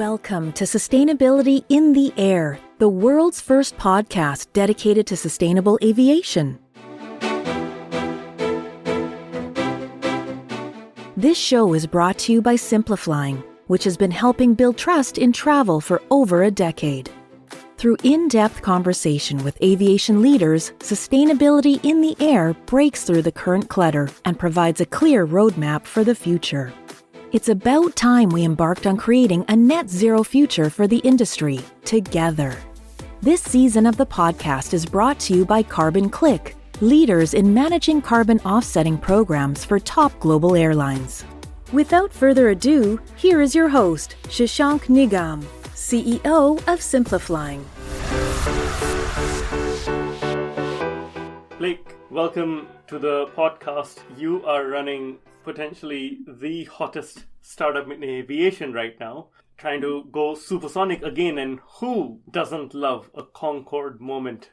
Welcome to Sustainability in the Air, the world's first podcast dedicated to sustainable aviation. This show is brought to you by Simpliflying, which has been helping build trust in travel for over a decade. Through in-depth conversation with aviation leaders, Sustainability in the Air breaks through the current clutter and provides a clear roadmap for the future. It's about time we embarked on creating a net zero future for the industry, together. This season of the podcast is brought to you by Carbon Click, leaders in managing carbon offsetting programs for top global airlines. Without further ado, here is your host, Shashank Nigam, CEO of Simpliflying. Blake, welcome to the podcast. You are running potentially the hottest startup in aviation right now, trying to go supersonic again, and who doesn't love a Concorde moment?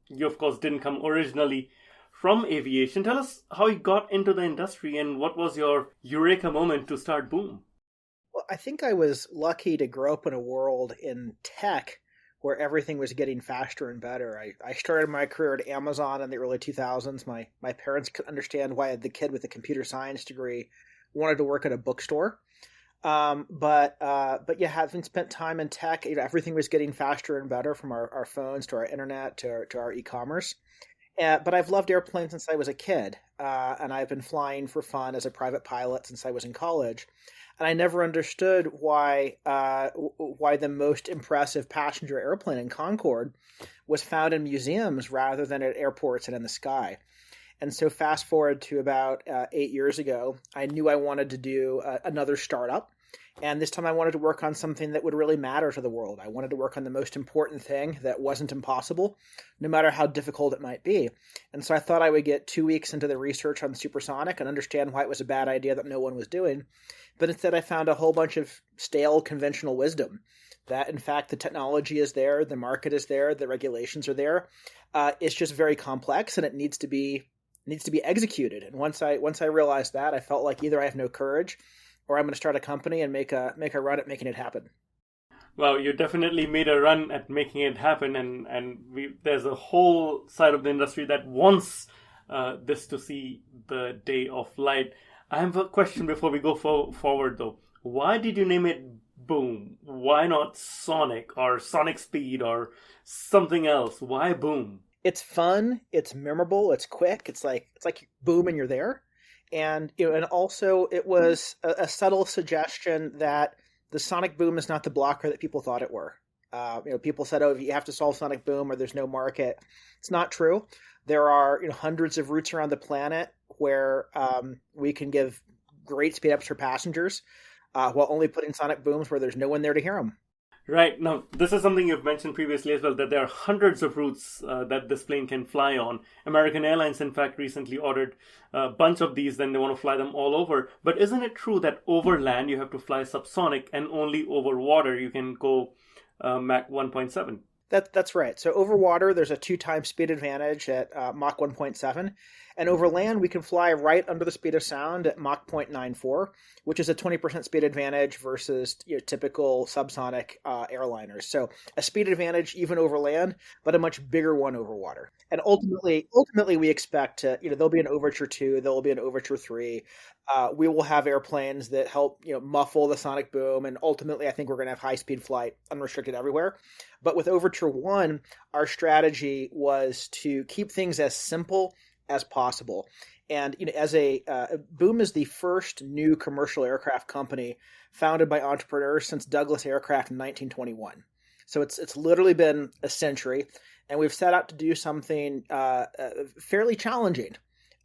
You, of course, didn't come originally from aviation. Tell us how you got into the industry and what was your eureka moment to start Boom? Well, I think I was lucky to grow up in a world in tech where everything was getting faster and better. I started my career at Amazon in the early 2000s. My parents couldn't understand why the kid with a computer science degree wanted to work at a bookstore. But yeah, having spent time in tech, everything was getting faster and better, from our phones to our internet to our e-commerce. But I've loved airplanes since I was a kid, and I've been flying for fun as a private pilot since I was in college. And I never understood why the most impressive passenger airplane in Concorde was found in museums rather than at airports and in the sky. And so fast forward to about 8 years ago, I knew I wanted to do another startup. And this time I wanted to work on something that would really matter to the world. I wanted to work on the most important thing that wasn't impossible, no matter how difficult it might be. And so I thought I would get 2 weeks into the research on supersonic and understand why it was a bad idea that no one was doing. But instead I found a whole bunch of stale conventional wisdom that, in fact, the technology is there, the market is there, the regulations are there. It's just very complex and it needs to be executed. And once I realized that, I felt like either I have no courage or I'm going to start a company and make a run at making it happen. Well, you definitely made a run at making it happen, and there's a whole side of the industry that wants this to see the day of light. I have a question before we go forward, though. Why did you name it Boom? Why not Sonic or Sonic Speed or something else? Why Boom? It's fun. It's memorable. It's quick. It's like boom and you're there. And and also it was a subtle suggestion that the sonic boom is not the blocker that people thought it were. People said, "Oh, you have to solve sonic boom, or there's no market." It's not true. There are hundreds of routes around the planet where we can give great speed ups for passengers while only putting sonic booms where there's no one there to hear them. Right. Now, this is something you've mentioned previously as well, that there are hundreds of routes that this plane can fly on. American Airlines, in fact, recently ordered a bunch of these, then they want to fly them all over. But isn't it true that over land you have to fly subsonic, and only over water you can go Mach 1.7? That's right. So over water, there's a 2-time speed advantage at Mach 1.7. And over land, we can fly right under the speed of sound at Mach 0.94, which is a 20% speed advantage versus typical subsonic airliners. So a speed advantage even over land, but a much bigger one over water. And ultimately, we expect to, there'll be an Overture 2, there will be an Overture 3. We will have airplanes that help, muffle the sonic boom. And ultimately, I think we're going to have high-speed flight unrestricted everywhere. But with Overture 1, our strategy was to keep things as simple as possible. And as Boom is the first new commercial aircraft company founded by entrepreneurs since Douglas Aircraft in 1921. So it's literally been a century, and we've set out to do something fairly challenging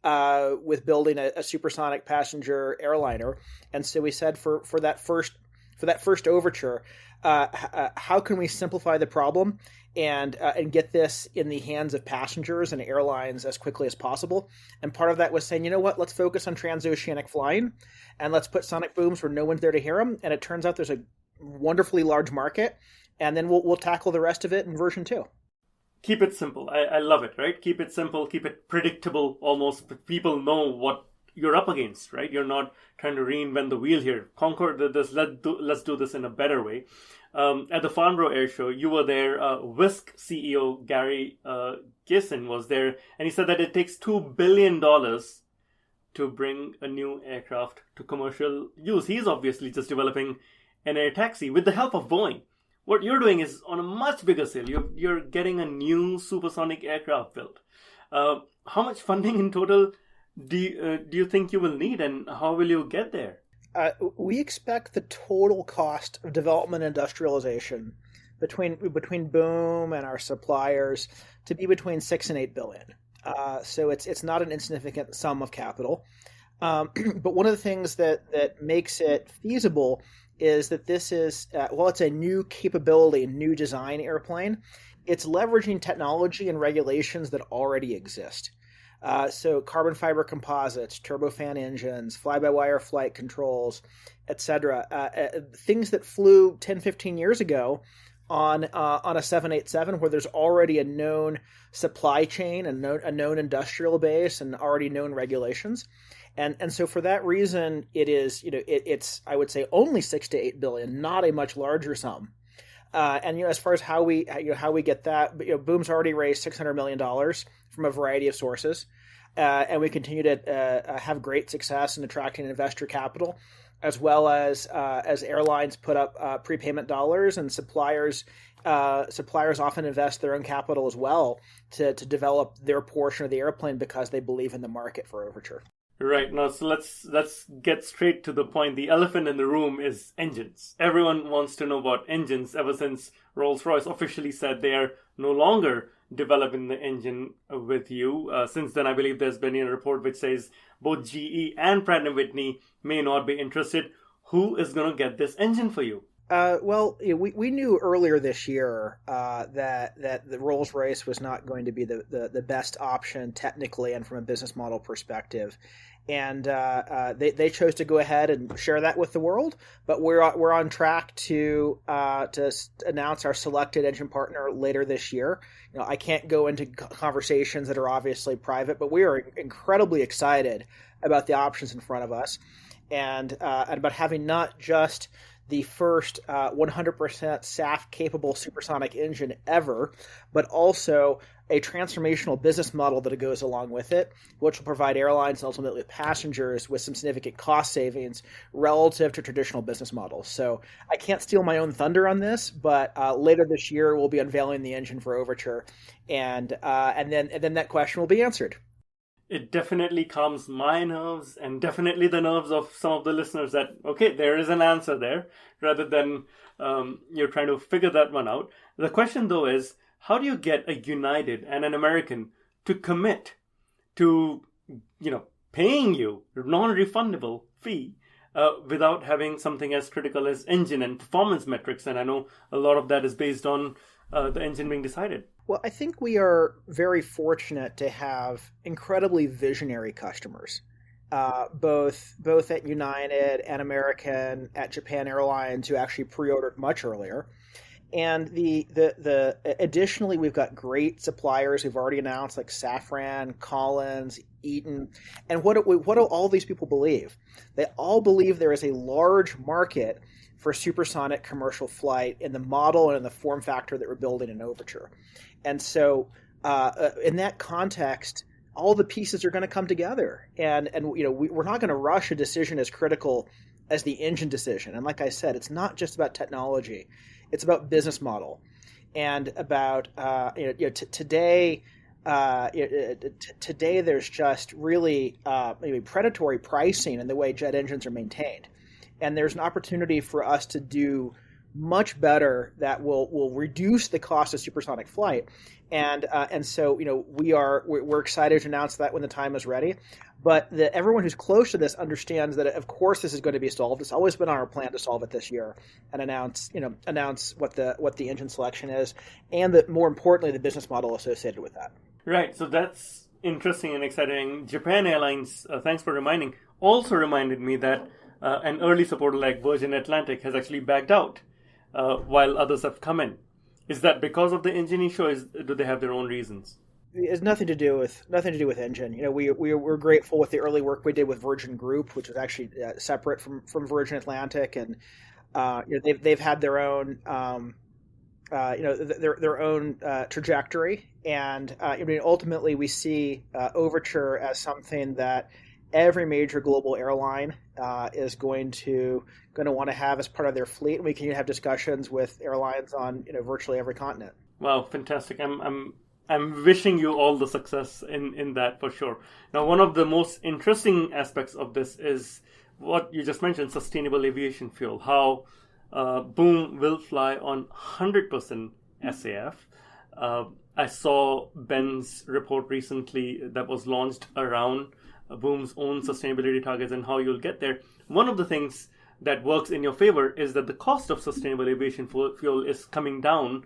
with building a supersonic passenger airliner. And so we said for that first Overture, how can we simplify the problem and get this in the hands of passengers and airlines as quickly as possible? And part of that was saying, let's focus on transoceanic flying, and let's put sonic booms where no one's there to hear them. And it turns out there's a wonderfully large market, and then we'll tackle the rest of it in version 2. Keep it simple. I love it, right? Keep it simple, keep it predictable almost. People know what you're up against, right? You're not trying to reinvent the wheel here. Concorde did this. Let's do this in a better way. At the Farnborough Air Show, you were there. Whisk CEO Gary Gayson was there, and he said that it takes $2 billion to bring a new aircraft to commercial use. He's obviously just developing an air taxi with the help of Boeing. What you're doing is on a much bigger scale. You're getting a new supersonic aircraft built. How much funding in total do you think you will need, and how will you get there? We expect the total cost of development and industrialization between Boom and our suppliers to be between $6 and $8 billion. So it's not an insignificant sum of capital. But one of the things that makes it feasible is that this is, while it's a new capability, new design airplane, it's leveraging technology and regulations that already exist. So carbon fiber composites, turbofan engines, fly-by-wire flight controls, etc. Things that flew 10, 15 years ago on a 787 where there's already a known supply chain, a known industrial base, and already known regulations. And so for that reason, it is, it's, I would say, only 6 to 8 billion, not a much larger sum. And as far as how we get that, Boom's already raised $600 million from a variety of sources, and we continue to have great success in attracting investor capital, as well as airlines put up prepayment dollars, and suppliers often invest their own capital as well to develop their portion of the airplane because they believe in the market for Overture. Right. Now, so let's get straight to the point. The elephant in the room is engines. Everyone wants to know about engines ever since Rolls-Royce officially said they are no longer developing the engine with you. Since then, I believe there's been a report which says both GE and Pratt & Whitney may not be interested. Who is going to get this engine for you? We knew earlier this year that the Rolls-Royce was not going to be the best option technically and from a business model perspective, and they chose to go ahead and share that with the world. But we're on track to announce our selected engine partner later this year. I can't go into conversations that are obviously private, but we are incredibly excited about the options in front of us, and about having not just the first 100% SAF-capable supersonic engine ever, but also a transformational business model that goes along with it, which will provide airlines and ultimately passengers with some significant cost savings relative to traditional business models. So I can't steal my own thunder on this, but later this year we'll be unveiling the engine for Overture, and then that question will be answered. It definitely calms my nerves and definitely the nerves of some of the listeners that, okay, there is an answer there, rather than you're trying to figure that one out. The question, though, is how do you get a United and an American to commit to, paying you a non-refundable fee without having something as critical as engine and performance metrics? And I know a lot of that is based on the engine being decided. Well, I think we are very fortunate to have incredibly visionary customers, both at United and American, at Japan Airlines, who actually pre-ordered much earlier. And additionally, we've got great suppliers we've already announced, like Safran, Collins, Eaton. And what do all these people believe? They all believe there is a large market for supersonic commercial flight in the model and in the form factor that we're building in Overture. And so in that context, all the pieces are going to come together. And we're not going to rush a decision as critical as the engine decision. And like I said, it's not just about technology. It's about business model and about today. Today, there's just really maybe predatory pricing in the way jet engines are maintained, and there's an opportunity for us to do much better that will reduce the cost of supersonic flight, and so we're excited to announce that when the time is ready. But everyone who's close to this understands that, of course, this is going to be solved. It's always been on our plan to solve it this year and announce what the engine selection is, and more importantly, the business model associated with that. Right. So that's interesting and exciting. Japan Airlines, thanks for reminding, also reminded me that an early supporter like Virgin Atlantic has actually backed out while others have come in. Is that because of the engine issue, or do they have their own reasons? It has nothing to do with engine. We're grateful with the early work we did with Virgin Group, which was actually separate from Virgin Atlantic, and they've had their own their own trajectory, and ultimately we see Overture as something that every major global airline is going to want to have as part of their fleet, and we can have discussions with airlines on virtually every continent. Wow, fantastic! I'm wishing you all the success in that for sure. Now, one of the most interesting aspects of this is what you just mentioned: sustainable aviation fuel. How Boom will fly on 100% SAF. I saw Ben's report recently that was launched around Boom's own sustainability targets and how you'll get there. One of the things that works in your favor is that the cost of sustainable aviation fuel is coming down,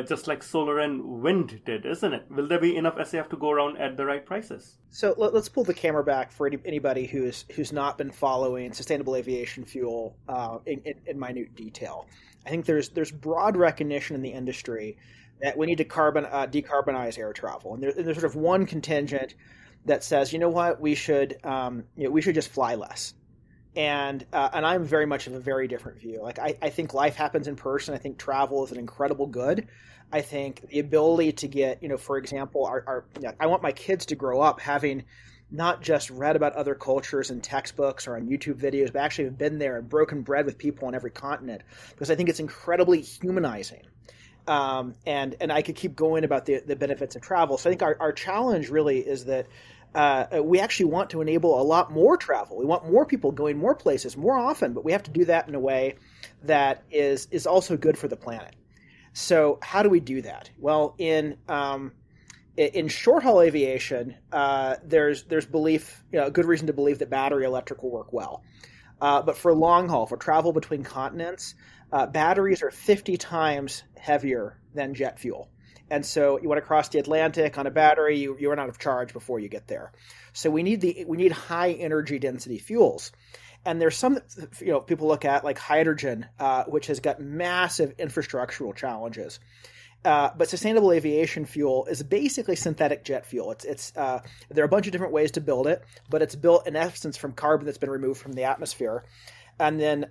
just like solar and wind did, isn't it? Will there be enough SAF to go around at the right prices? So let's pull the camera back for anybody who's not been following sustainable aviation fuel in minute detail. I think there's broad recognition in the industry that we need to decarbonize air travel, and there's sort of one contingent that says, you know what, we should just fly less. And I'm very much of a very different view. Like I think life happens in person. I think travel is an incredible good. I think the ability to get, for example, I want my kids to grow up having not just read about other cultures in textbooks or on YouTube videos, but actually have been there and broken bread with people on every continent, because I think it's incredibly humanizing. And I could keep going about the benefits of travel. So I think our challenge really is that we actually want to enable a lot more travel. We want more people going more places more often, but we have to do that in a way that is also good for the planet. So how do we do that? Well, in short haul aviation, there's belief, a good reason to believe that battery electric will work well. But for long haul, for travel between continents, batteries are 50 times heavier than jet fuel. And so you want to cross the Atlantic on a battery, you run out of charge before you get there. So we need high energy density fuels. And there's some people look at like hydrogen, which has got massive infrastructural challenges. But sustainable aviation fuel is basically synthetic jet fuel. There are a bunch of different ways to build it, but it's built in essence from carbon that's been removed from the atmosphere, and then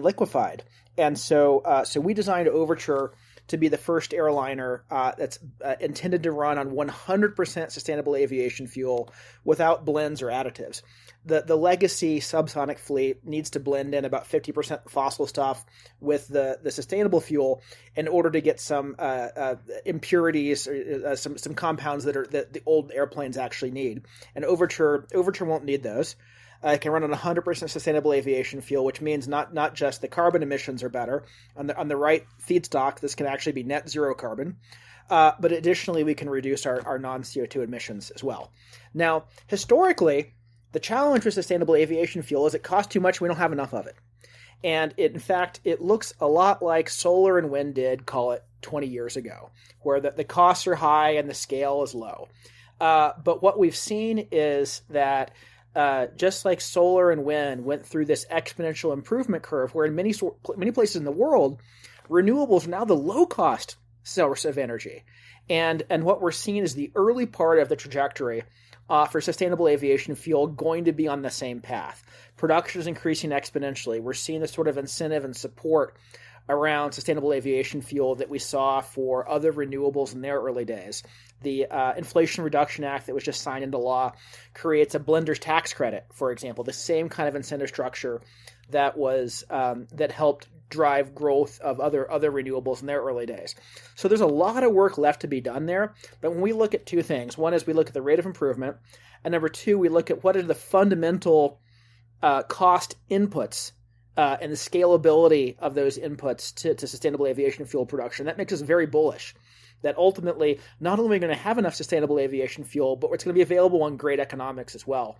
liquefied. And so we designed Overture to be the first airliner that's intended to run on 100% sustainable aviation fuel without blends or additives. The legacy subsonic fleet needs to blend in about 50% fossil stuff with the sustainable fuel in order to get some impurities, or some compounds that the old airplanes actually need. And Overture won't need those. It can run on 100% sustainable aviation fuel, which means not just the carbon emissions are better. On the right feedstock, this can actually be net zero carbon. But additionally, we can reduce our non-CO2 emissions as well. Now, historically, the challenge with sustainable aviation fuel is it costs too much. We don't have enough of it. And in fact, it looks a lot like solar and wind did, call it 20 years ago, where the costs are high and the scale is low. But what we've seen is that just like solar and wind went through this exponential improvement curve, where in many places in the world, renewables are now the low-cost source of energy. And what we're seeing is the early part of the trajectory for sustainable aviation fuel going to be on the same path. Production is increasing exponentially. We're seeing the sort of incentive and support around sustainable aviation fuel that we saw for other renewables in their early days. The Inflation Reduction Act that was just signed into law creates a blender's tax credit, for example, the same kind of incentive structure that was that helped drive growth of other renewables in their early days. So there's a lot of work left to be done there. But when we look at two things, one is we look at the rate of improvement, and number two, we look at what are the fundamental cost inputs and the scalability of those inputs to sustainable aviation fuel production. That makes us very bullish that ultimately not only are we going to have enough sustainable aviation fuel, but it's going to be available on great economics as well.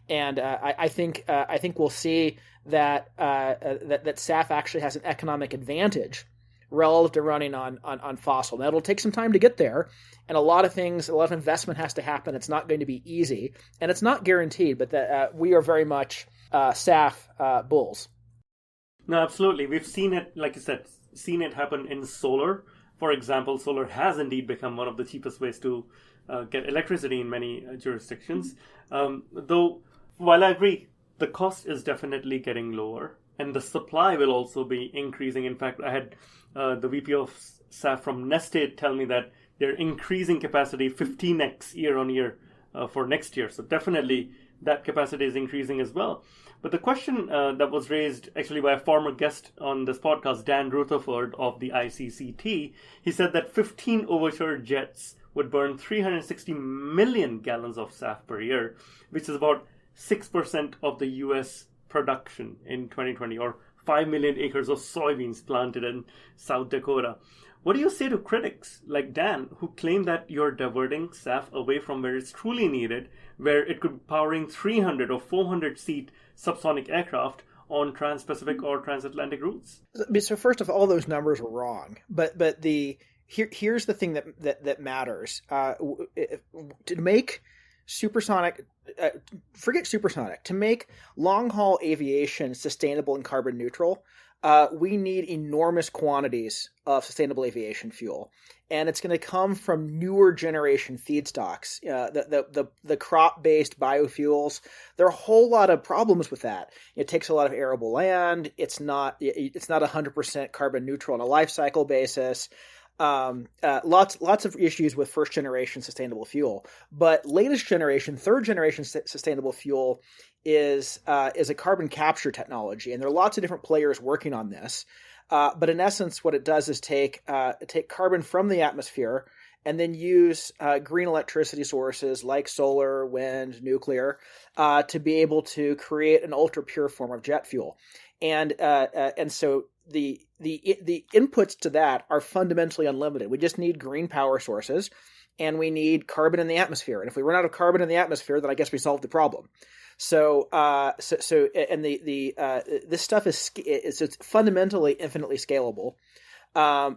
And I think we'll see that SAF actually has an economic advantage relative to running on fossil. Now, it'll take some time to get there, and a lot of investment has to happen. It's not going to be easy, and it's not guaranteed, but that we are very much SAF bulls. No, absolutely. We've seen it, like you said, happen in solar. For example, solar has indeed become one of the cheapest ways to get electricity in many jurisdictions. Though, while I agree, the cost is definitely getting lower, and the supply will also be increasing. In fact, I had the VP of SAF from Nestate tell me that they're increasing capacity 15x year on year for next year. So definitely that capacity is increasing as well. But the question that was raised actually by a former guest on this podcast, Dan Rutherford of the ICCT, he said that 15 Overture jets would burn 360 million gallons of SAF per year, which is about 6% of the US production in 2020, or 5 million acres of soybeans planted in South Dakota. What do you say to critics like Dan, who claim that you're diverting SAF away from where it's truly needed, where it could be powering 300 or 400 seat subsonic aircraft on trans-Pacific or transatlantic routes? So first of all, those numbers are wrong. But here's the thing that matters. To make supersonic, forget supersonic, to make long-haul aviation sustainable and carbon neutral, we need enormous quantities of sustainable aviation fuel, and it's going to come from newer generation feedstocks. The crop-based biofuels. There are a whole lot of problems with that. It takes a lot of arable land. It's not 100% carbon neutral on a life cycle basis. Lots of issues with first generation sustainable fuel, but latest generation, third generation sustainable fuel is a carbon capture technology, and there are lots of different players working on this. But in essence, what it does is take carbon from the atmosphere and then use green electricity sources like solar, wind, nuclear to be able to create an ultra pure form of jet fuel, and so the inputs to that are fundamentally unlimited. We just need green power sources, and we need carbon in the atmosphere. And if we run out of carbon in the atmosphere, then I guess we solved the problem. So this stuff it's fundamentally infinitely scalable.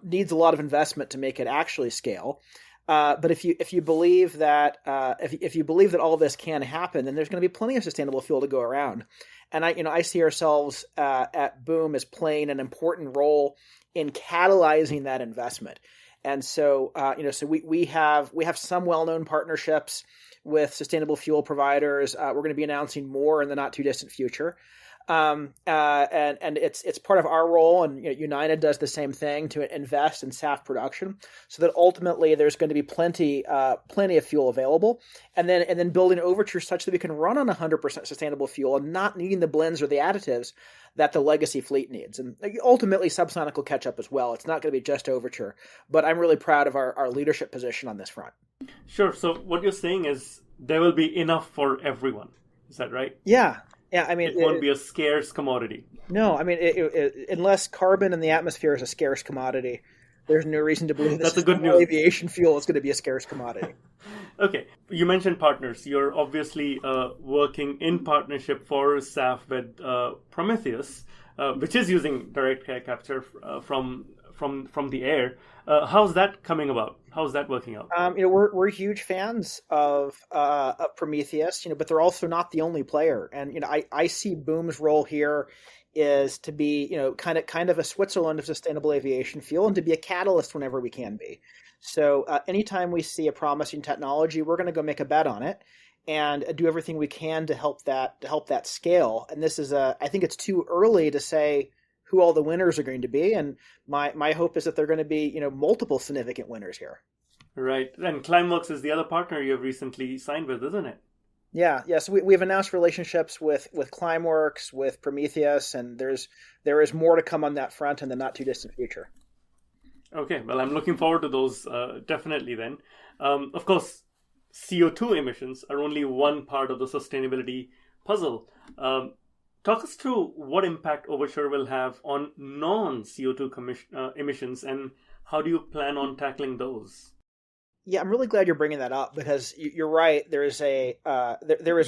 Needs a lot of investment to make it actually scale. But if you believe that if you believe that all of this can happen, then there's going to be plenty of sustainable fuel to go around. And I see ourselves at Boom as playing an important role in catalyzing that investment. And so so we have some well-known partnerships with sustainable fuel providers. We're going to be announcing more in the not too distant future. And it's part of our role, and United does the same thing to invest in SAF production, so that ultimately there's going to be plenty of fuel available, and then building Overture such that we can run on 100% sustainable fuel and not needing the blends or the additives that the legacy fleet needs. And ultimately, subsonic will catch up as well. It's not going to be just Overture, but I'm really proud of our leadership position on this front. Sure. So what you're saying is there will be enough for everyone. Is that right? Yeah. Yeah, I mean, it won't be a scarce commodity. No, I mean, unless carbon in the atmosphere is a scarce commodity, there's no reason to believe that's a good news. Aviation fuel is going to be a scarce commodity. Okay, you mentioned partners. You're obviously working in partnership for SAF with Prometheus, which is using direct air capture from the air. How's that coming about? How's that working out? We're huge fans of Prometheus, but they're also not the only player. And I see Boom's role here is to be kind of a Switzerland of sustainable aviation fuel, and to be a catalyst whenever we can be. So anytime we see a promising technology, we're going to go make a bet on it and do everything we can to help that scale. And this is I think it's too early to say who all the winners are going to be, and my hope is that they're going to be multiple significant winners here. Right, and Climeworks is the other partner you have recently signed with, isn't it? Yeah. So we've announced relationships with Climeworks, with Prometheus, and there is more to come on that front in the not too distant future. Okay, well, I'm looking forward to those definitely then. Of course, CO2 emissions are only one part of the sustainability puzzle. Talk us through what impact Overture will have on non-CO2 emissions, and how do you plan on tackling those? Yeah, I'm really glad you're bringing that up, because you're right. There is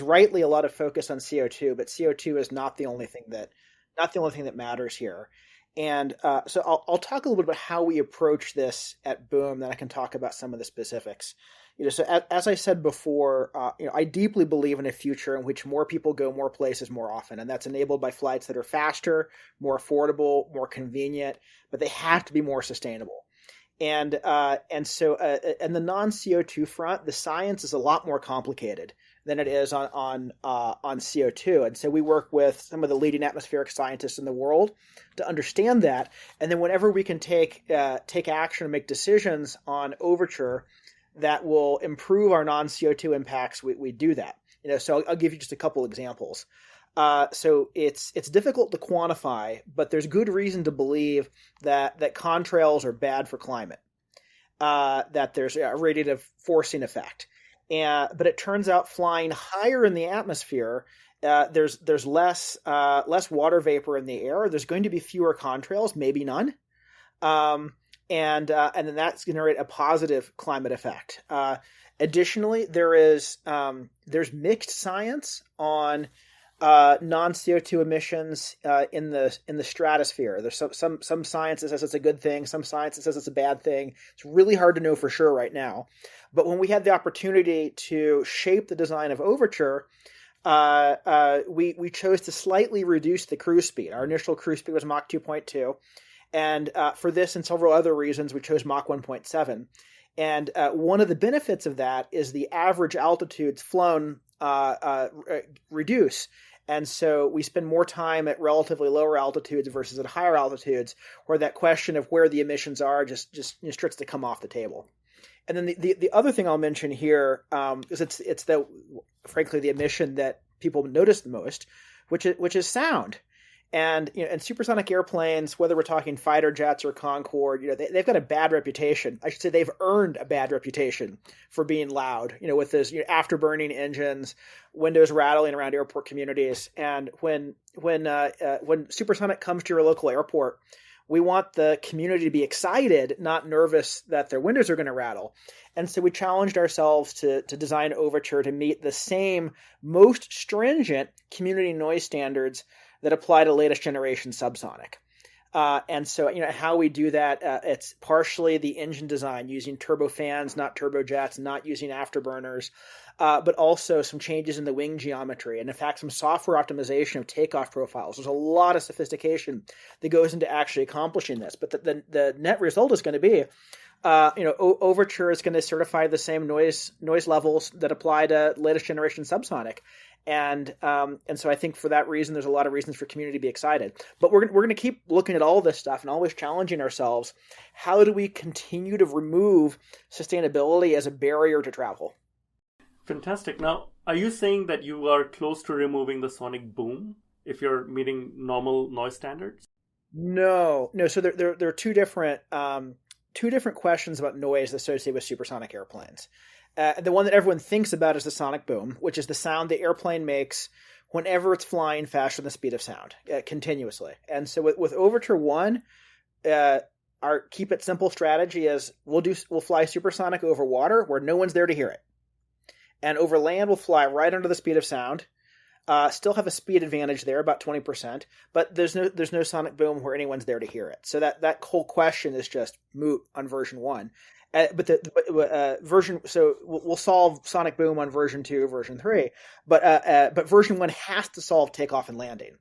rightly a lot of focus on CO2, but CO2 is not the only thing that matters here. And so I'll talk a little bit about how we approach this at Boom, then I can talk about some of the specifics. So as I said before, I deeply believe in a future in which more people go more places more often, and that's enabled by flights that are faster, more affordable, more convenient, but they have to be more sustainable. And the non-CO2 front, the science is a lot more complicated than it is on CO2. And so we work with some of the leading atmospheric scientists in the world to understand that. And then whenever we can take action and make decisions on Overture that will improve our non-CO2 impacts, we do that. So I'll give you just a couple examples. So it's difficult to quantify, but there's good reason to believe that contrails are bad for climate, that there's a radiative forcing effect. But it turns out flying higher in the atmosphere, there's less water vapor in the air. There's going to be fewer contrails, maybe none, and then that's going to generate a positive climate effect. Additionally, there's mixed science on non-CO2 emissions in the stratosphere. There's some science that says it's a good thing, some science that says it's a bad thing. It's really hard to know for sure right now. But when we had the opportunity to shape the design of Overture, we chose to slightly reduce the cruise speed. Our initial cruise speed was Mach 2.2, and for this and several other reasons, we chose Mach 1.7. And one of the benefits of that is the average altitudes flown reduce. And so we spend more time at relatively lower altitudes versus at higher altitudes, where that question of where the emissions are just starts to come off the table. And then the other thing I'll mention here is it's frankly the emission that people notice the most, which is sound. And supersonic airplanes, whether we're talking fighter jets or Concorde, they've got a bad reputation. I should say they've earned a bad reputation for being loud. With those afterburning engines, windows rattling around airport communities. And when supersonic comes to your local airport, we want the community to be excited, not nervous that their windows are going to rattle. And so we challenged ourselves to design Overture to meet the same most stringent community noise standards that apply to latest generation subsonic. And so, how we do that, it's partially the engine design using turbofans, not turbojets, not using afterburners, but also some changes in the wing geometry. And in fact, some software optimization of takeoff profiles. There's a lot of sophistication that goes into actually accomplishing this. But the net result is going to be, Overture is going to certify the same noise levels that apply to latest generation subsonic. And so I think for that reason, there's a lot of reasons for community to be excited. But we're going to keep looking at all this stuff and always challenging ourselves. How do we continue to remove sustainability as a barrier to travel? Fantastic. Now, are you saying that you are close to removing the sonic boom if you're meeting normal noise standards? No. So there are two different questions about noise associated with supersonic airplanes. The one that everyone thinks about is the sonic boom, which is the sound the airplane makes whenever it's flying faster than the speed of sound, continuously. And so with Overture 1, our keep it simple strategy is we'll fly supersonic over water where no one's there to hear it. And over land, we'll fly right under the speed of sound. Still have a speed advantage there, about 20%, but there's no sonic boom where anyone's there to hear it. So that whole question is just moot on version 1. So we'll solve sonic boom on version 2, version 3, but version 1 has to solve takeoff and landing.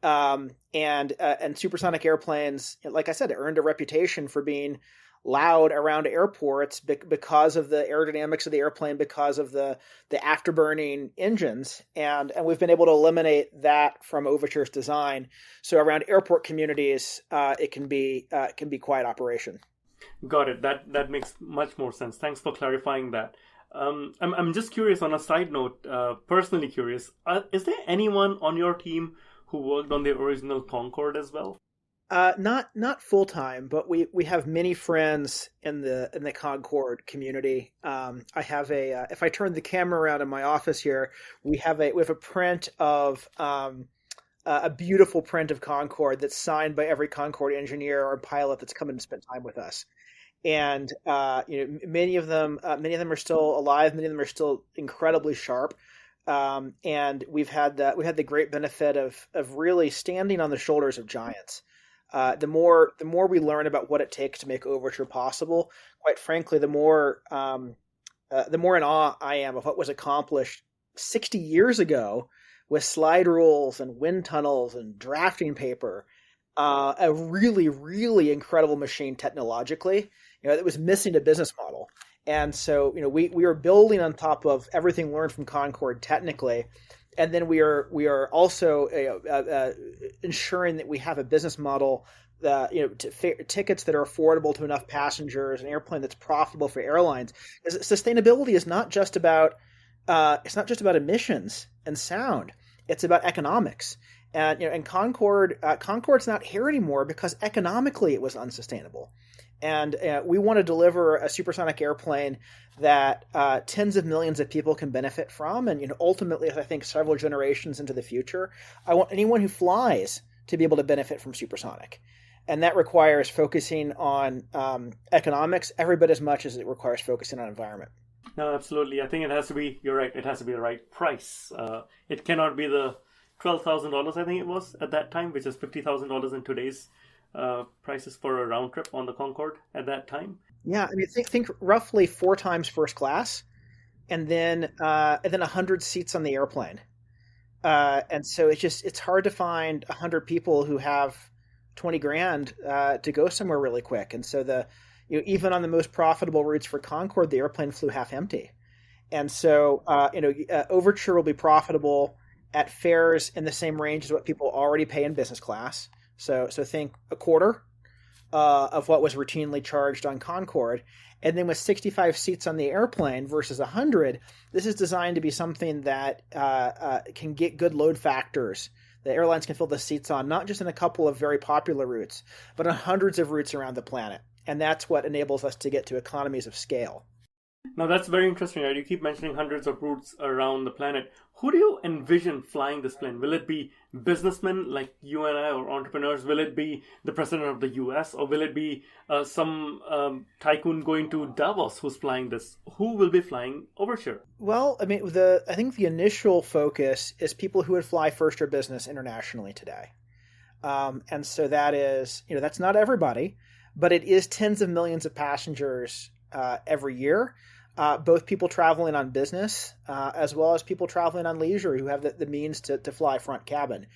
And supersonic airplanes, like I said, earned a reputation for being loud around airports because of the aerodynamics of the airplane, because of the afterburning engines, and we've been able to eliminate that from Overture's design. So around airport communities, it can be quiet operation. Got it. That makes much more sense. Thanks for clarifying that. I'm just curious, on a side note, personally curious, is there anyone on your team who worked on the original Concorde as well? Not full time, but we have many friends in the Concorde community. I have if I turn the camera around in my office here, we have a print of a beautiful print of Concorde that's signed by every Concorde engineer or pilot that's come in to spend time with us. And many of them are still alive. Many of them are still incredibly sharp. And we've had the great benefit of really standing on the shoulders of giants. The more we learn about what it takes to make Overture possible, quite frankly, the more in awe I am of what was accomplished 60 years ago with slide rules and wind tunnels and drafting paper. a really, really incredible machine technologically, that was missing a business model. And so, we are building on top of everything learned from Concorde technically, and then we are also ensuring that we have a business model that tickets that are affordable to enough passengers, an airplane that's profitable for airlines. Because sustainability is not just about emissions and sound; it's about economics. And Concorde's not here anymore because economically it was unsustainable. And we want to deliver a supersonic airplane that tens of millions of people can benefit from. And ultimately, I think several generations into the future, I want anyone who flies to be able to benefit from supersonic. And that requires focusing on economics every bit as much as it requires focusing on environment. No, absolutely. I think it has to be, you're right, it has to be the right price. It cannot be the $12,000, I think it was at that time, which is $50,000 in today's prices for a round trip on the Concorde at that time. Yeah, I mean, think roughly 4 times first class, and then 100 seats on the airplane. And so it's hard to find 100 people who have 20 grand to go somewhere really quick. And so even on the most profitable routes for Concorde, the airplane flew half empty. And so Overture will be profitable at fares in the same range as what people already pay in business class. So think a quarter of what was routinely charged on Concorde. And then with 65 seats on the airplane versus 100, this is designed to be something that can get good load factors. The airlines can fill the seats on, not just in a couple of very popular routes, but on hundreds of routes around the planet. And that's what enables us to get to economies of scale. Now, that's very interesting, right? You keep mentioning hundreds of routes around the planet. Who do you envision flying this plane? Will it be businessmen like you and I, or entrepreneurs? Will it be the president of the US? Or will it be some tycoon going to Davos who's flying this? Who will be flying Overture? Well, I mean, I think the initial focus is people who would fly first or business internationally today. And so that is, that's not everybody, but it is tens of millions of passengers every year. Both people traveling on business as well as people traveling on leisure who have the means to fly front cabin.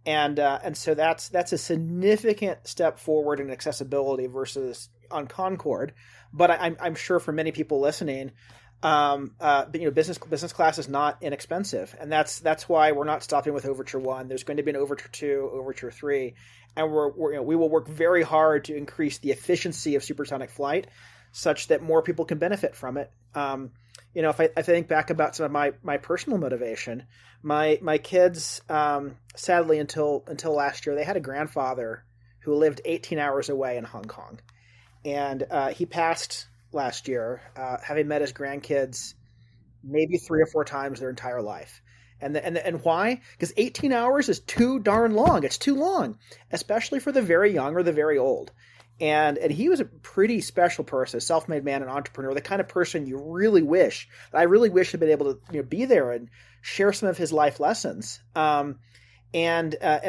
And so that's a significant step forward in accessibility versus on Concorde. But I'm sure for many people listening, business class is not inexpensive. And that's why we're not stopping with Overture 1. There's going to be an Overture 2, Overture 3. And we will work very hard to increase the efficiency of supersonic flight such that more people can benefit from it. If I think back about some of my personal motivation, my kids, sadly until last year, they had a grandfather who lived 18 hours away in Hong Kong, and he passed last year, having met his grandkids maybe 3 or 4 times their entire life. And why? Because 18 hours is too darn long. It's too long, especially for the very young or the very old. And he was a pretty special person, a self-made man, an entrepreneur, the kind of person I really wish had been able to be there and share some of his life lessons. And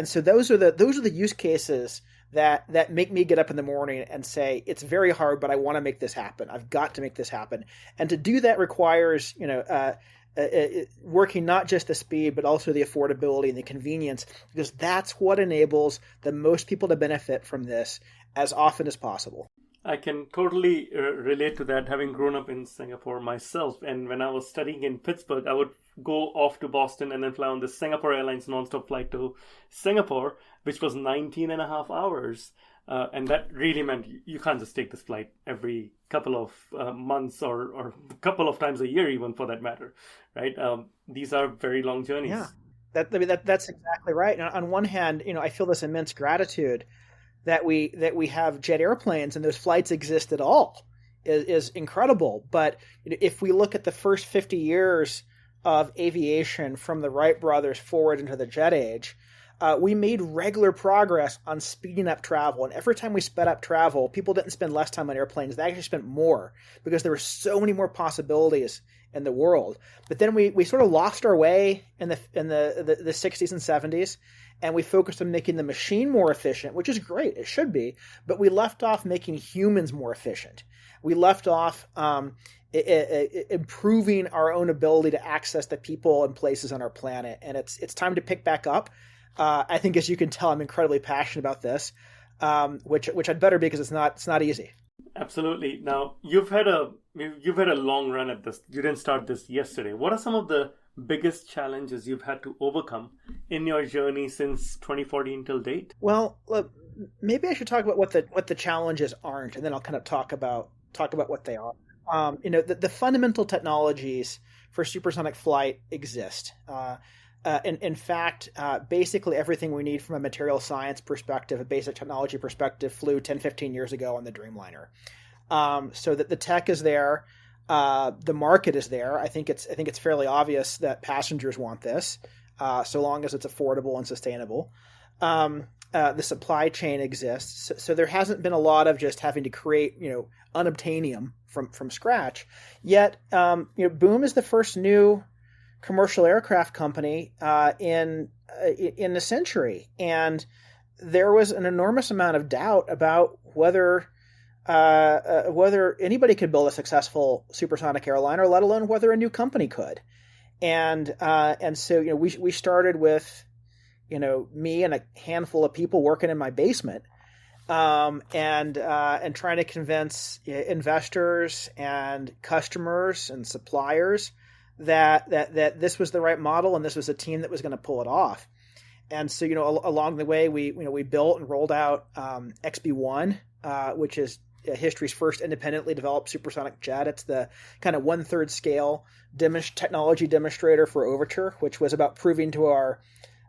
so those are the use cases that make me get up in the morning and say, it's very hard, but I want to make this happen. I've got to make this happen. And to do that requires, working not just the speed, but also the affordability and the convenience, because that's what enables the most people to benefit from this as often as possible. I can totally relate to that, having grown up in Singapore myself. And when I was studying in Pittsburgh, I would go off to Boston and then fly on the Singapore Airlines nonstop flight to Singapore, which was 19 and a half hours. And that really meant you can't just take this flight every couple of months or a couple of times a year, even for that matter, right? These are very long journeys. Yeah, that's exactly right. And on one hand, I feel this immense gratitude that we have jet airplanes and those flights exist at all is incredible. But if we look at the first 50 years of aviation from the Wright brothers forward into the jet age, we made regular progress on speeding up travel. And every time we sped up travel, people didn't spend less time on airplanes. They actually spent more because there were so many more possibilities in the world. But then we sort of lost our way in the 60s and 70s. And we focused on making the machine more efficient, which is great. It should be. But we left off making humans more efficient. We left off improving our own ability to access the people and places on our planet. And it's time to pick back up. I think, as you can tell, I'm incredibly passionate about this, which I'd better be because it's not easy. Absolutely. Now, you've had a long run at this. You didn't start this yesterday. What are some of the biggest challenges you've had to overcome in your journey since 2014 till date? Well, look, maybe I should talk about what the challenges aren't, and then I'll kind of talk about what they are. The fundamental technologies for supersonic flight exist. In fact, basically everything we need from a material science perspective, a basic technology perspective, flew 10, 15 years ago on the Dreamliner. So that the tech is there, the market is there. I think it's fairly obvious that passengers want this, so long as it's affordable and sustainable. The supply chain exists, so there hasn't been a lot of just having to create, unobtainium from scratch. Yet, Boom is the first new commercial aircraft company in the century, and there was an enormous amount of doubt about whether anybody could build a successful supersonic airliner, let alone whether a new company could. And so we started with me and a handful of people working in my basement, and trying to convince investors and customers and suppliers that this was the right model and this was a team that was going to pull it off. And so along the way we built and rolled out XB1, which is history's first independently developed supersonic jet. It's the kind of 1/3 scale technology demonstrator for Overture, which was about proving to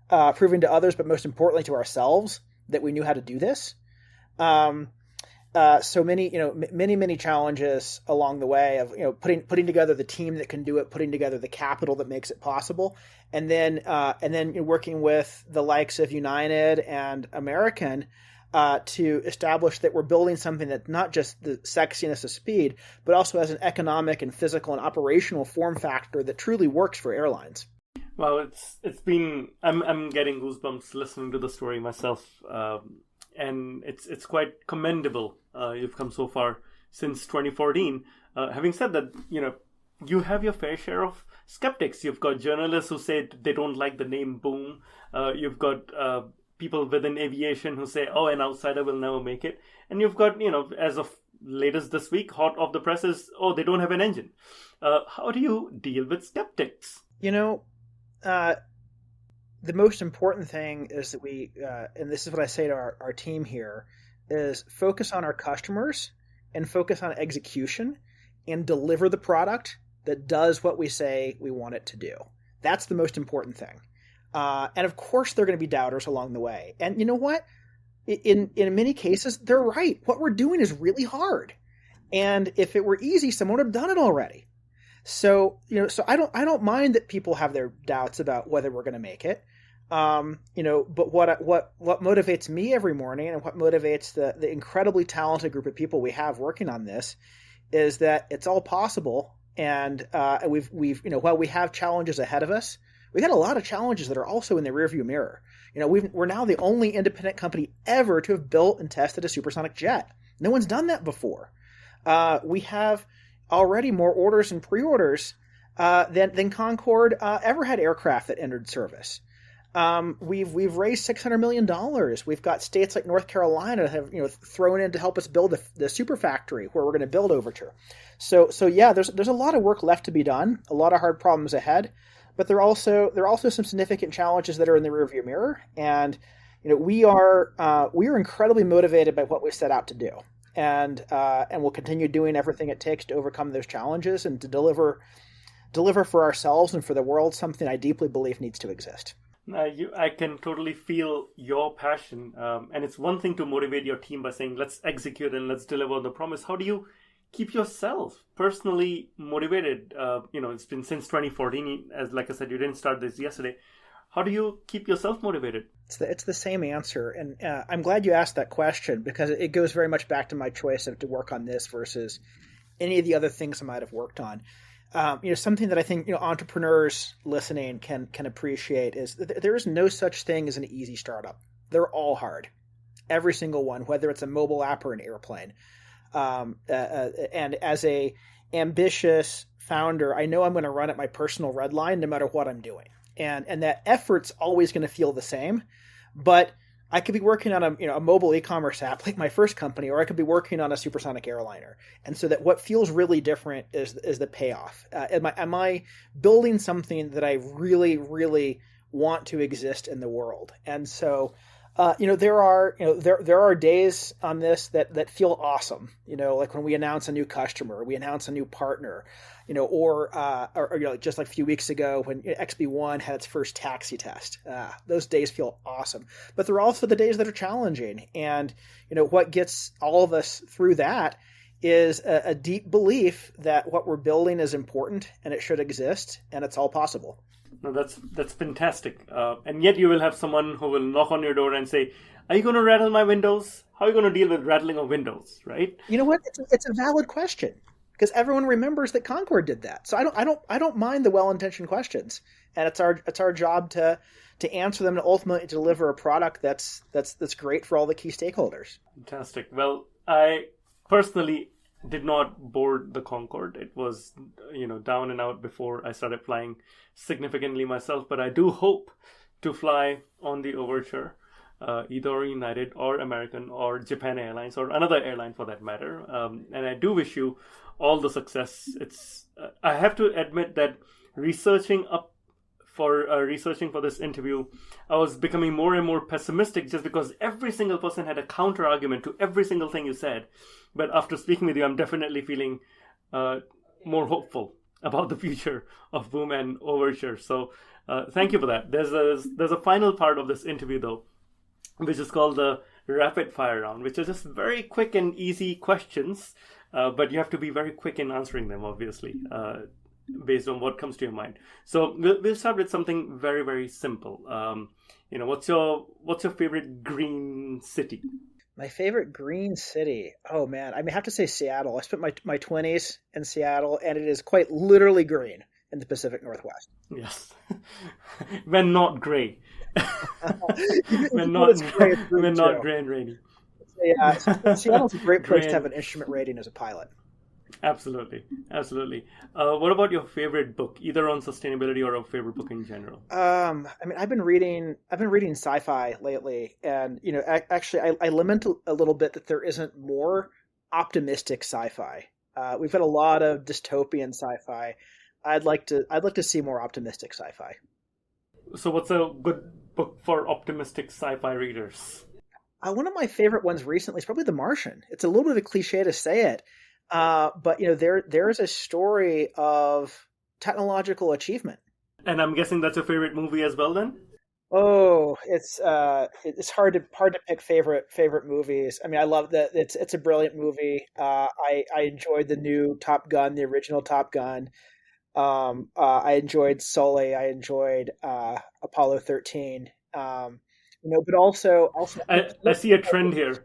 others, but most importantly to ourselves, that we knew how to do this. So many challenges along the way of putting together the team that can do it, putting together the capital that makes it possible, and then working with the likes of United and American to establish that we're building something that's not just the sexiness of speed, but also has an economic and physical and operational form factor that truly works for airlines. Well, it's been I'm getting goosebumps listening to the story myself, and it's quite commendable. You've come so far since 2014. Having said that, you have your fair share of skeptics. You've got journalists who say they don't like the name Boom. You've got people within aviation who say, "Oh, an outsider will never make it." And you've got, as of latest this week, hot off the press is, "Oh, they don't have an engine." How do you deal with skeptics? The most important thing is that we, and this is what I say to our team here, is focus on our customers and focus on execution and deliver the product that does what we say we want it to do. That's the most important thing. And of course, there are going to be doubters along the way. And you know what? In many cases, they're right. What we're doing is really hard. And if it were easy, someone would have done it already. So I don't mind that people have their doubts about whether we're going to make it. But what motivates me every morning and what motivates the incredibly talented group of people we have working on this is that it's all possible. And we've while we have challenges ahead of us, we got a lot of challenges that are also in the rearview mirror. We're now the only independent company ever to have built and tested a supersonic jet. No one's done that before. We have already more orders and pre-orders than Concorde ever had aircraft that entered service. We've raised $600 million. We've got states like North Carolina that have thrown in to help us build the super factory where we're going to build Overture. So yeah, there's a lot of work left to be done, a lot of hard problems ahead, but there are also some significant challenges that are in the rearview mirror, and we are incredibly motivated by what we set out to do. And we'll continue doing everything it takes to overcome those challenges and to deliver for ourselves and for the world something I deeply believe needs to exist. I can totally feel your passion, and it's one thing to motivate your team by saying, let's execute and let's deliver on the promise. How do you keep yourself personally motivated? It's been since 2014, like I said, you didn't start this yesterday. How do you keep yourself motivated? It's the same answer, and I'm glad you asked that question because it goes very much back to my choice to work on this versus any of the other things I might have worked on. Something that I think entrepreneurs listening can appreciate is that there is no such thing as an easy startup. They're all hard, every single one, whether it's a mobile app or an airplane. And as a ambitious founder, I know I'm going to run at my personal red line no matter what I'm doing. and that effort's always going to feel the same. But I could be working on a mobile e-commerce app like my first company, or I could be working on a supersonic airliner. And so that what feels really different is the payoff. Am I building something that I really, really want to exist in the world? And so, there are days on this that feel awesome. Like when we announce a new customer, we announce a new partner, or just like a few weeks ago when XB1 had its first taxi test. Those days feel awesome. But there are also the days that are challenging. And, what gets all of us through that is a deep belief that what we're building is important and it should exist and it's all possible. No, that's fantastic. And yet you will have someone who will knock on your door and say, are you going to rattle my windows? How are you going to deal with rattling of windows, right? You know what? It's a valid question because everyone remembers that Concorde did that. So I don't mind the well-intentioned questions. And it's our job to answer them and ultimately deliver a product that's great for all the key stakeholders. Fantastic. Well, I personally did not board the Concorde. It was, down and out before I started flying significantly myself. But I do hope to fly on the Overture, either United or American or Japan Airlines or another airline for that matter. And I do wish you all the success. I have to admit that researching for this interview, I was becoming more and more pessimistic just because every single person had a counter argument to every single thing you said. But after speaking with you, I'm definitely feeling more hopeful about the future of Boom and Overture. So thank you for that. There's a final part of this interview though, which is called the rapid fire round, which is just very quick and easy questions, but you have to be very quick in answering them, obviously. Based on what comes to your mind. So we'll start with something very, very simple. What's your favorite green city? My favorite green city? Oh man, I have to say Seattle. I spent my 20s in Seattle, and it is quite literally green in the Pacific Northwest. Yes, when not gray. when not gray and rainy. Yeah, Seattle's a great place to have an instrument rating as a pilot. Absolutely. What about your favorite book, either on sustainability or a favorite book in general? I've been reading sci-fi lately, and actually, I lament a little bit that there isn't more optimistic sci-fi. We've had a lot of dystopian sci-fi. I'd like to see more optimistic sci-fi. So, what's a good book for optimistic sci-fi readers? One of my favorite ones recently is probably The Martian. It's a little bit of a cliche to say it. But there's a story of technological achievement. And I'm guessing that's your favorite movie as well, then? Oh, it's hard to pick favorite movies. I love that it's a brilliant movie. I enjoyed the new Top Gun, the original Top Gun. I enjoyed Sully. I enjoyed Apollo 13. But also I see a trend here.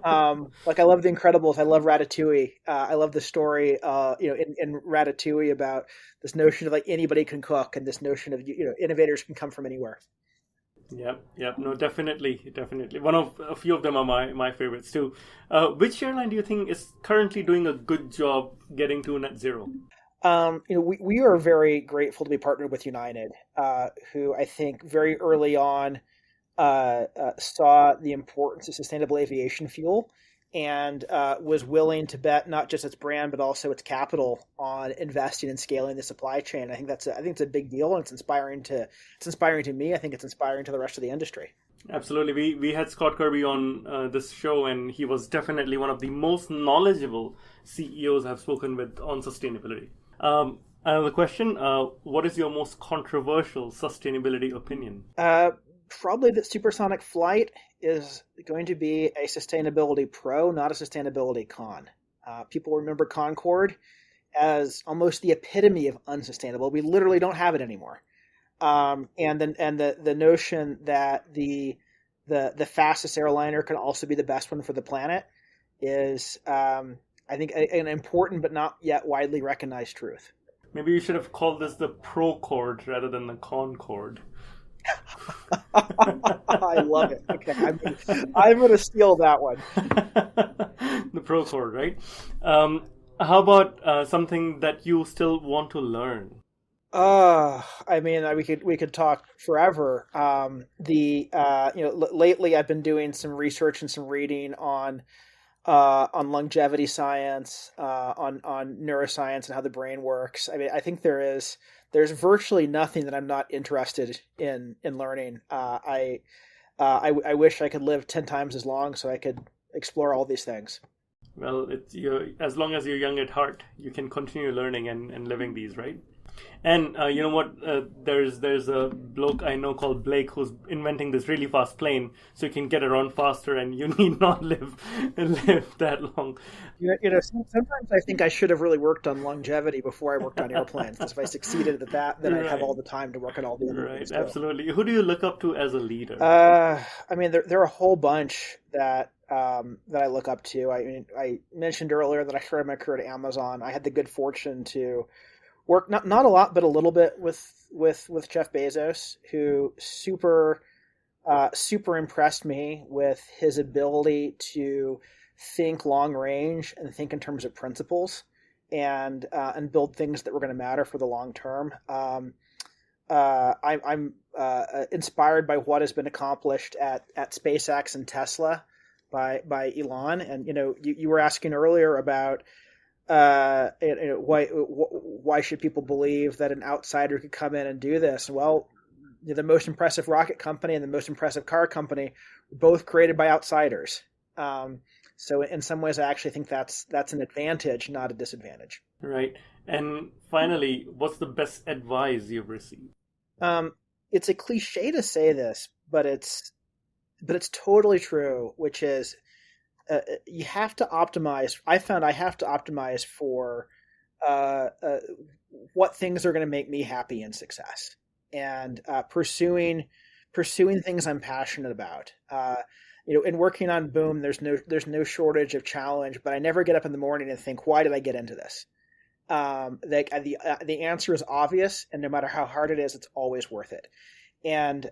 I love The Incredibles. I love Ratatouille. I love the story, in Ratatouille about this notion of like anybody can cook and this notion of innovators can come from anywhere. Yep. No, definitely. A few of them are my favorites too. Which airline do you think is currently doing a good job getting to net zero? We are very grateful to be partnered with United, who I think very early on saw the importance of sustainable aviation fuel and was willing to bet not just its brand but also its capital on investing and scaling the supply chain. I think it's a big deal, and it's inspiring to me. I think it's inspiring to the rest of the industry. Absolutely. We had Scott Kirby on this show, and he was definitely one of the most knowledgeable CEOs I've spoken with on sustainability. Another question, what is your most controversial sustainability opinion? Probably that supersonic flight is going to be a sustainability pro, not a sustainability con. People remember Concorde as almost the epitome of unsustainable. We literally don't have it anymore. And the notion that the fastest airliner can also be the best one for the planet is, I think, an important but not yet widely recognized truth. Maybe you should have called this the Procorde rather than the Concorde. I love it. Okay, I'm going to steal that one. The Procorde, right? How about something that you still want to learn? I mean, we could talk forever. Lately I've been doing some research and some reading on longevity science, on neuroscience and how the brain works. I mean, I think there's virtually nothing that I'm not interested in learning. I wish I could live 10 times as long so I could explore all these things. Well, as long as you're young at heart, you can continue learning and living these, right? And you know what? There's a bloke I know called Blake who's inventing this really fast plane, so you can get around faster, and you need not live that long. Sometimes I think I should have really worked on longevity before I worked on airplanes. Because if I succeeded at that, then I'd have all the time to work on all the other things. Right, absolutely. Who do you look up to as a leader? I mean, there are a whole bunch that I look up to. I mean, I mentioned earlier that I started my career at Amazon. I had the good fortune to work not a lot, but a little bit with Jeff Bezos, who super impressed me with his ability to think long range and think in terms of principles and build things that were going to matter for the long term. I'm inspired by what has been accomplished at SpaceX and Tesla by Elon. And you were asking earlier about why should people believe that an outsider could come in and do this? Well, the most impressive rocket company and the most impressive car company were both created by outsiders. So in some ways, I actually think that's an advantage, not a disadvantage. Right. And finally, what's the best advice you've received? It's a cliche to say this, but it's totally true, which is you have to optimize. I found I have to optimize for what things are going to make me happy and success, and pursuing things I'm passionate about. In working on Boom, there's no shortage of challenge, but I never get up in the morning and think, why did I get into this? The answer is obvious, and no matter how hard it is, it's always worth it. And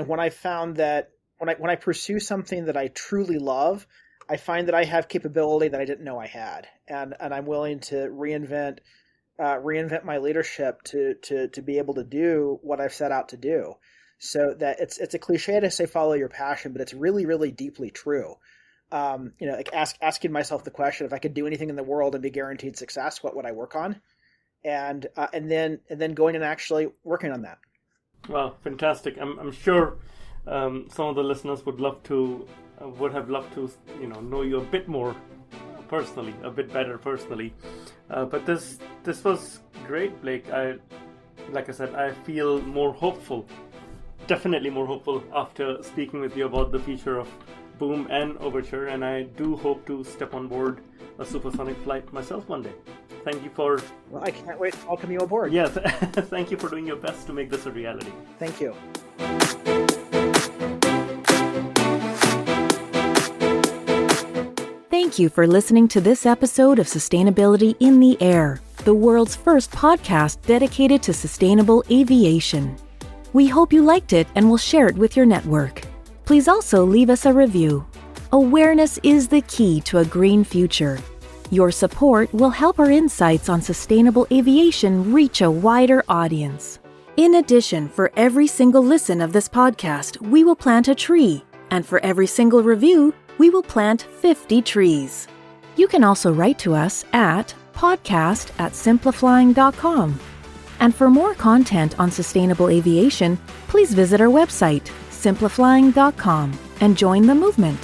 when I found that when I pursue something that I truly love, I find that I have capability that I didn't know I had, and I'm willing to reinvent my leadership to be able to do what I've set out to do. So that it's a cliche to say follow your passion, but it's really, really deeply true. Like asking myself the question, if I could do anything in the world and be guaranteed success, what would I work on? And then going and actually working on that. Wow, fantastic! I'm sure some of the listeners would have loved to know you a bit more personally, a bit better personally. But this was great, Blake. Like I said, I feel more hopeful. Definitely more hopeful after speaking with you about the future of Boom and Overture, and I do hope to step on board a supersonic flight myself one day. Thank you for... Well, I can't wait to welcome you aboard. Yes, thank you for doing your best to make this a reality. Thank you. Thank you for listening to this episode of Sustainability in the Air, the world's first podcast dedicated to sustainable aviation. We hope you liked it and will share it with your network. Please also leave us a review. Awareness is the key to a green future. Your support will help our insights on sustainable aviation reach a wider audience. In addition, for every single listen of this podcast, we will plant a tree. And for every single review, we will plant 50 trees. You can also write to us at podcast@simpliflying.com. And for more content on sustainable aviation, please visit our website, simpliflying.com, and join the movement.